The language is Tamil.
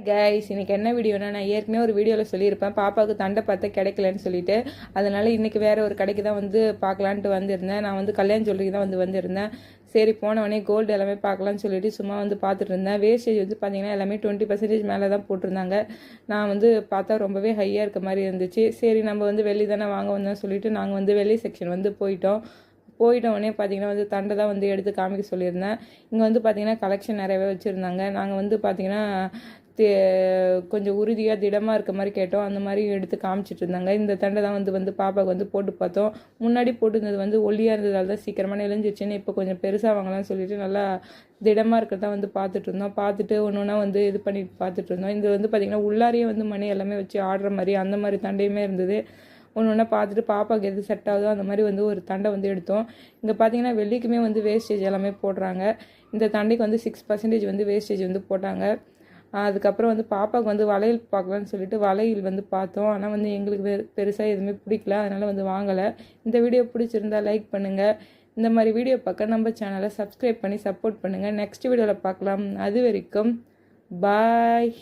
கைஸ் இன்னைக்கு என்ன வீடியோனா நான் ஏற்கனவே ஒரு வீடியோவில் சொல்லியிருப்பேன் பாப்பாவுக்கு தண்டை பார்த்தா கிடைக்கலன்னு சொல்லிட்டு அதனால் இன்றைக்கி வேறு ஒரு கடைக்கு தான் வந்து பார்க்கலான்ட்டு வந்திருந்தேன். நான் வந்து கல்யாண ஜுவல்லரிக்கு தான் வந்திருந்தேன். சரி போனவொடனே கோல்டு எல்லாமே பார்க்கலான்னு சொல்லிட்டு சும்மா வந்து பார்த்துட்டு இருந்தேன். வேஸ்டேஜ் வந்து பார்த்தீங்கன்னா எல்லாமே 20% மேலே தான் போட்டிருந்தாங்க. நான் வந்து பார்த்தா ரொம்பவே ஹையாக இருக்க மாதிரி இருந்துச்சு. சரி நம்ம வந்து வெள்ளி தானே வாங்க வந்தோம்னு சொல்லிட்டு நாங்கள் வந்து வெள்ளி செக்ஷன் வந்து போயிட்டோடனே பார்த்தீங்கன்னா வந்து தண்டை தான் வந்து எடுத்து காமிக்க சொல்லியிருந்தேன். இங்கே வந்து பார்த்தீங்கன்னா கலெக்ஷன் நிறையவே வச்சுருந்தாங்க. நாங்கள் வந்து பார்த்தீங்கன்னா கொஞ்சம் உறுதியாக திடமாக இருக்க மாதிரி கேட்டோம். அந்த மாதிரி எடுத்து காமிச்சிட்டு இருந்தாங்க. இந்த தண்டை தான் வந்து பாப்பாவுக்கு வந்து போட்டு பார்த்தோம். முன்னாடி போட்டுருந்தது வந்து ஒல்லியாக இருந்ததால் தான் சீக்கிரமாக நெளிஞ்சிச்சுன்னு இப்போ கொஞ்சம் பெருசாக வாங்கலாம்னு சொல்லிட்டு நல்லா திடமாக இருக்கிறதா வந்து பார்த்துட்டு இருந்தோம். பார்த்துட்டு ஒன்று ஒன்றா வந்து இது பண்ணி பார்த்துட்டு இருந்தோம். இது வந்து பார்த்திங்கன்னா உள்ளாரியே வந்து மணி எல்லாமே வச்சு ஆடுற மாதிரி அந்த மாதிரி தண்டையுமே இருந்தது. ஒன்று ஒன்றா பார்த்துட்டு பாப்பாவுக்கு எது செட் ஆகுதோ அந்த மாதிரி வந்து ஒரு தண்டை வந்து எடுத்தோம். இங்கே பார்த்தீங்கன்னா வெள்ளிக்குமே வந்து வேஸ்டேஜ் எல்லாமே போடுறாங்க. இந்த தண்டைக்கு வந்து 6% வந்து வேஸ்டேஜ் வந்து போட்டாங்க. அதுக்கப்புறம் வந்து பாப்பாவுக்கு வந்து வளையல் பார்க்கலான்னு சொல்லிட்டு வளையல் வந்து பார்த்தோம். ஆனால் வந்து எங்களுக்கு பெருசாக எதுவுமே பிடிக்கல, அதனால் வந்து வாங்கலை. இந்த வீடியோ பிடிச்சிருந்தா லைக் பண்ணுங்கள். இந்த மாதிரி வீடியோ பார்க்க நம்ம சேனலை சப்ஸ்கிரைப் பண்ணி சப்போர்ட் பண்ணுங்கள். நெக்ஸ்ட் வீடியோவில் பார்க்கலாம். அது வரைக்கும் பாய்.